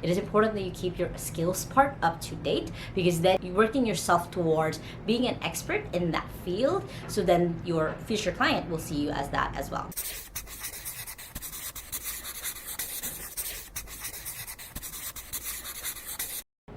it is important that you keep your skills part up to date, because then you're working yourself towards being an expert in that field, so then your future client will see you as that as well.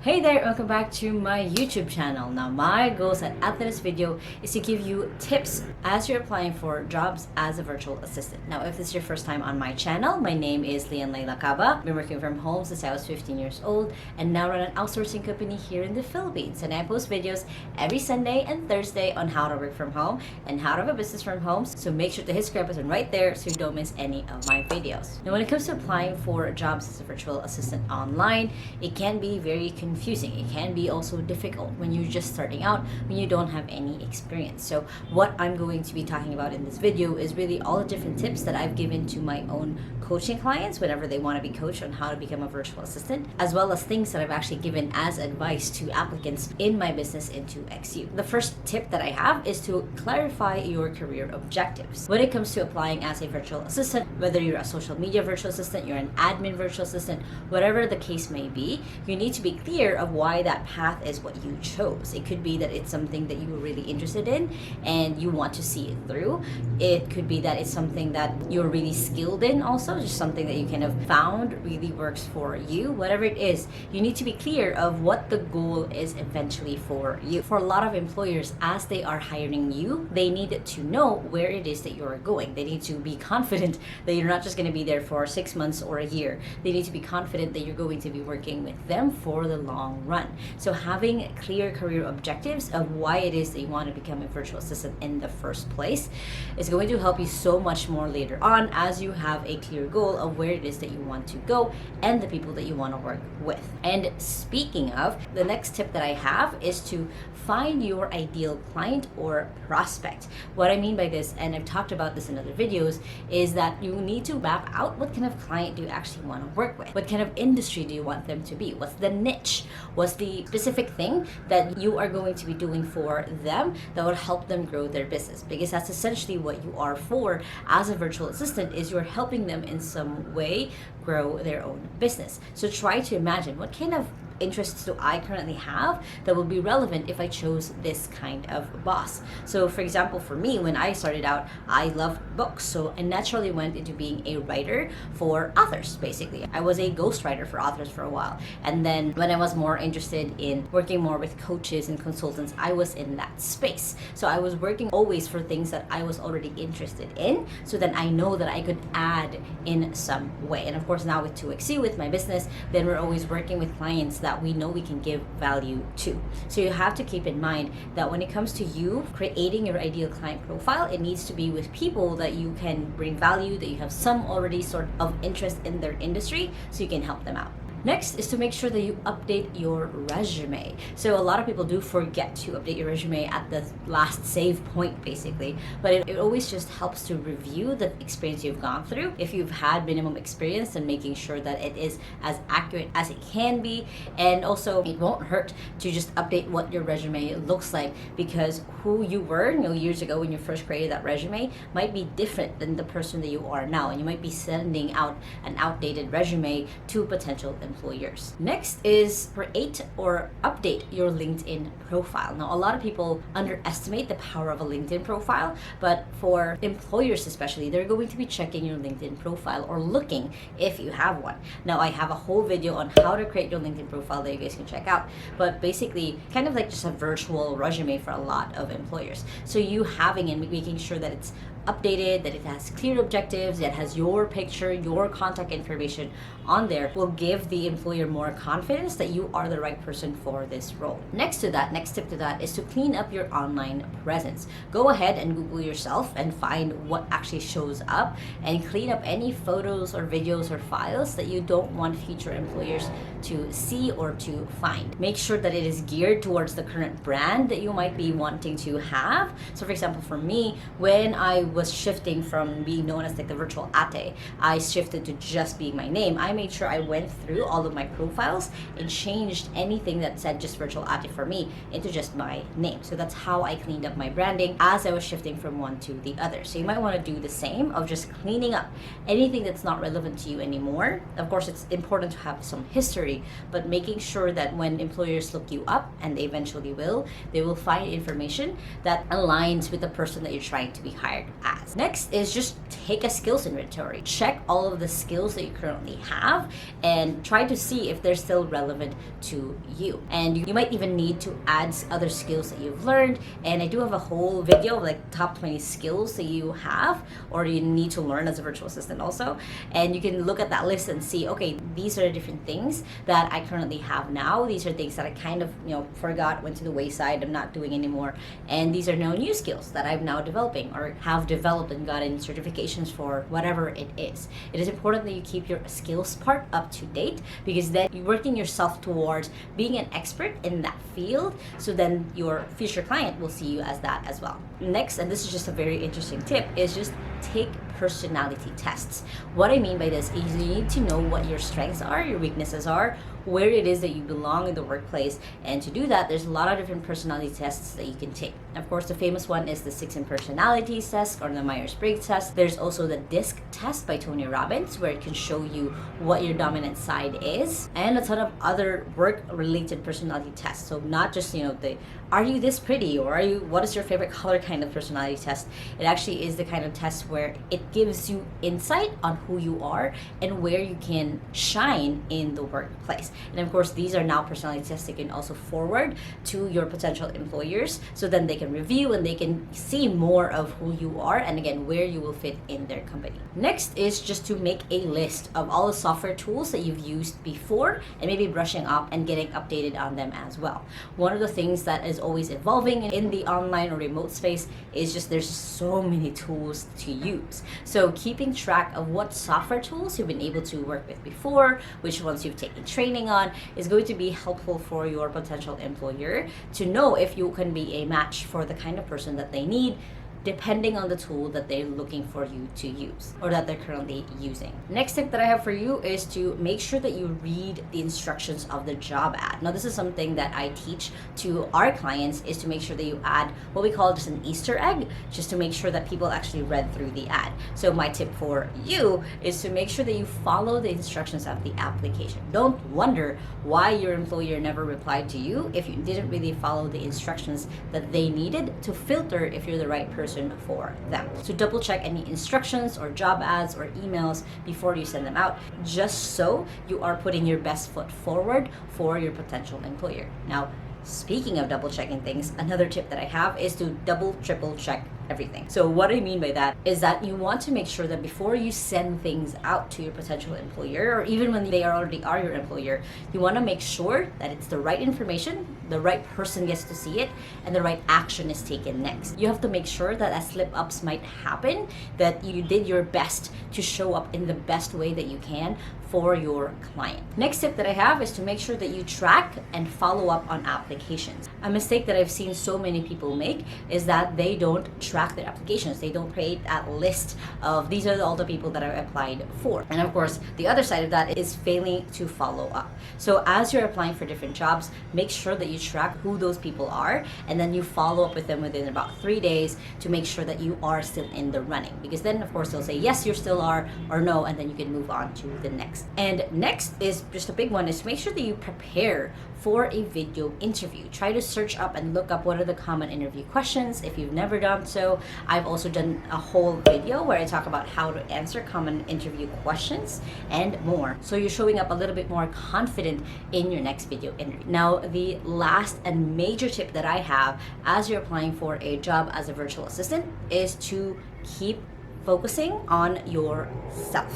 Hey there, welcome back to my YouTube channel. Now, my goals at this video is to give you tips as you're applying for jobs as a virtual assistant. Now, if this is your first time on my channel, my name is Lai Lacaba. I've been working from home since I was 15 years old and now run an outsourcing company here in the Philippines. And I post videos every Sunday and Thursday on how to work from home and how to have a business from home. So make sure to hit subscribe button right there so you don't miss any of my videos. Now, when it comes to applying for jobs as a virtual assistant online, it can be very confusing. It can be also difficult when you're just starting out, when you don't have any experience. So what I'm going to be talking about in this video is really all the different tips that I've given to my own coaching clients whenever they want to be coached on how to become a virtual assistant, as well as things that I've actually given as advice to applicants in my business into XU. The first tip that I have is to clarify your career objectives. When it comes to applying as a virtual assistant, whether you're a social media virtual assistant, you're an admin virtual assistant, whatever the case may be, you need to be clear of why that path is what you chose. It could be that it's something that you were really interested in and you want to see it through. It could be that it's something that you're really skilled in also, just something that you kind of found really works for you. Whatever it is, you need to be clear of what the goal is eventually for you. For a lot of employers, as they are hiring you, they need to know where it is that you're going. They need to be confident that you're not just going to be there for 6 months or a year. They need to be confident that you're going to be working with them for the long run. So having clear career objectives of why it is that you want to become a virtual assistant in the first place is going to help you so much more later on as you have a clear goal of where it is that you want to go and the people that you want to work with. And speaking of, the next tip that I have is to find your ideal client or prospect. What I mean by this, and I've talked about this in other videos, is that you need to map out what kind of client do you actually want to work with. What kind of industry do you want them to be? What's the niche? What's the specific thing that you are going to be doing for them that will help them grow their business? Because that's essentially what you are for as a virtual assistant, is you're helping them in some way grow their own business. So try to imagine, what kind of interests do I currently have that will be relevant if I chose this kind of boss? So for example, for me, when I started out, I loved books, so I naturally went into being a writer for authors. Basically, I was a ghostwriter for authors for a while, and then when I was more interested in working more with coaches and consultants, I was in that space. So I was working always for things that I was already interested in, so then I know that I could add in some way. And of course, now with 2XU, with my business, then we're always working with clients that we know we can give value to. So you have to keep in mind that when it comes to you creating your ideal client profile, it needs to be with people that you can bring value, that you have some already sort of interest in their industry, so you can help them out. Next is to make sure that you update your resume. So a lot of people do forget to update your resume at the last save point, basically, but it always just helps to review the experience you've gone through. If you've had minimum experience, then making sure that it is as accurate as it can be. And also, it won't hurt to just update what your resume looks like, because who you were, years ago when you first created that resume might be different than the person that you are now, and you might be sending out an outdated resume to potential employers. Next is create or update your LinkedIn profile. Now, a lot of people underestimate the power of a LinkedIn profile, but for employers especially, they're going to be checking your LinkedIn profile or looking if you have one. Now, I have a whole video on how to create your LinkedIn profile that you guys can check out, but basically kind of like just a virtual resume for a lot of employers. So you having and making sure that it's updated, that it has clear objectives, that has your picture, your contact information on there, will give the employer more confidence that you are the right person for this role. Next tip to that is to clean up your online presence. Go ahead and Google yourself and find what actually shows up, and clean up any photos or videos or files that you don't want future employers to see or to find. Make sure that it is geared towards the current brand that you might be wanting to have. So for example, for me, when I was shifting from being known as like the virtual ate, I shifted to just being my name. I made sure I went through all of my profiles and changed anything that said just virtual ate for me into just my name. So that's how I cleaned up my branding as I was shifting from one to the other. So you might want to do the same of just cleaning up anything that's not relevant to you anymore. Of course, it's important to have some history, but making sure that when employers look you up, and they eventually will, they will find information that aligns with the person that you're trying to be hired as. Next is just take a skills inventory. Check all of the skills that you currently have and try to see if they're still relevant to you. And you might even need to add other skills that you've learned. And I do have a whole video of like top 20 skills that you have or you need to learn as a virtual assistant also. And you can look at that list and see, okay, these are the different things that I currently have now. These are things that I kind of, forgot, went to the wayside, I'm not doing anymore. And these are now new skills that I'm now developing or have developed and gotten certifications for, whatever it is. It is important that you keep your skills part up to date, because then you're working yourself towards being an expert in that field, so then your future client will see you as that as well. Next, and this is just a very interesting tip, is just take personality tests. What I mean by this is you need to know what your strengths are, your weaknesses are, where it is that you belong in the workplace. And to do that, there's a lot of different personality tests that you can take. Of course, the famous one is the 6 personalities test or the Myers-Briggs test. There's also the DISC test by Tony Robbins, where it can show you what your dominant side is, and a ton of other work-related personality tests. So not just, the are you this pretty, or what is your favorite color kind of personality test. It actually is the kind of test where it gives you insight on who you are and where you can shine in the workplace. And of course, these are now personality tests you can also forward to your potential employers, so then they can review and they can see more of who you are and again where you will fit in their company. Next is just to make a list of all the software tools that you've used before and maybe brushing up and getting updated on them as well. One of the things that is always evolving in the online or remote space is just there's so many tools to use. So keeping track of what software tools you've been able to work with before, which ones you've taken training on, is going to be helpful for your potential employer to know if you can be a match for the kind of person that they need, depending on the tool that they're looking for you to use or that they're currently using. Next tip that I have for you is to make sure that you read the instructions of the job ad. Now, this is something that I teach to our clients, is to make sure that you add what we call just an Easter egg, just to make sure that people actually read through the ad. So my tip for you is to make sure that you follow the instructions of the application. Don't wonder why your employer never replied to you if you didn't really follow the instructions that they needed to filter if you're the right person for them. So double check any instructions or job ads or emails before you send them out, just so you are putting your best foot forward for your potential employer. Now, speaking of double checking things, another tip that I have is to triple check everything. So what I mean by that is that you want to make sure that before you send things out to your potential employer, or even when they already are your employer, you want to make sure that it's the right information, the right person gets to see it, and the right action is taken next. You have to make sure that as slip-ups might happen, that you did your best to show up in the best way that you can for your client. Next tip that I have is to make sure that you track and follow up on applications. A mistake that I've seen so many people make is that they don't track their applications. They don't create that list of these are all the people that I applied for. And of course, the other side of that is failing to follow up. So as you're applying for different jobs, make sure that you track who those people are, and then you follow up with them within about 3 days to make sure that you are still in the running. Because then of course they'll say yes, you still are, or no, and then you can move on to the next. And next is just a big one, is to make sure that you prepare for a video interview. Try to search up and look up what are the common interview questions if you've never done so. I've also done a whole video where I talk about how to answer common interview questions and more, so you're showing up a little bit more confident in your next video interview. Now, the last and major tip that I have as you're applying for a job as a virtual assistant is to keep focusing on yourself.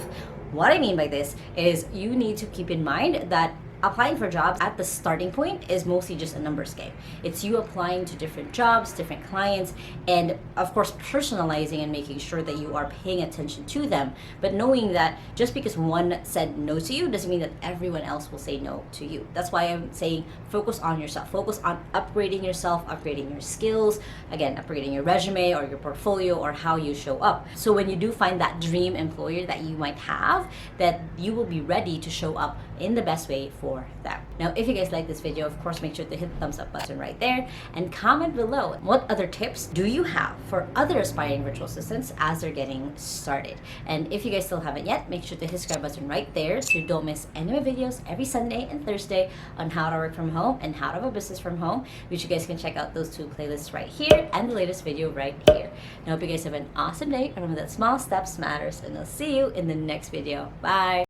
What I mean by this is you need to keep in mind that applying for jobs at the starting point is mostly just a numbers game. It's you applying to different jobs, different clients, and of course personalizing and making sure that you are paying attention to them, but knowing that just because one said no to you doesn't mean that everyone else will say no to you. That's why I'm saying focus on yourself. Focus on upgrading yourself, upgrading your skills, again, upgrading your resume or your portfolio or how you show up. So when you do find that dream employer that you might have, that you will be ready to show up in the best way for them. Now, if you guys like this video, of course, make sure to hit the thumbs up button right there and comment below what other tips do you have for other aspiring virtual assistants as they're getting started. And if you guys still haven't yet, make sure to hit the subscribe button right there so you don't miss any of my videos every Sunday and Thursday on how to work from home and how to have a business from home, which you guys can check out those two playlists right here and the latest video right here. Now, hope you guys have an awesome day. Remember that small steps matters, and I'll see you in the next video. Bye!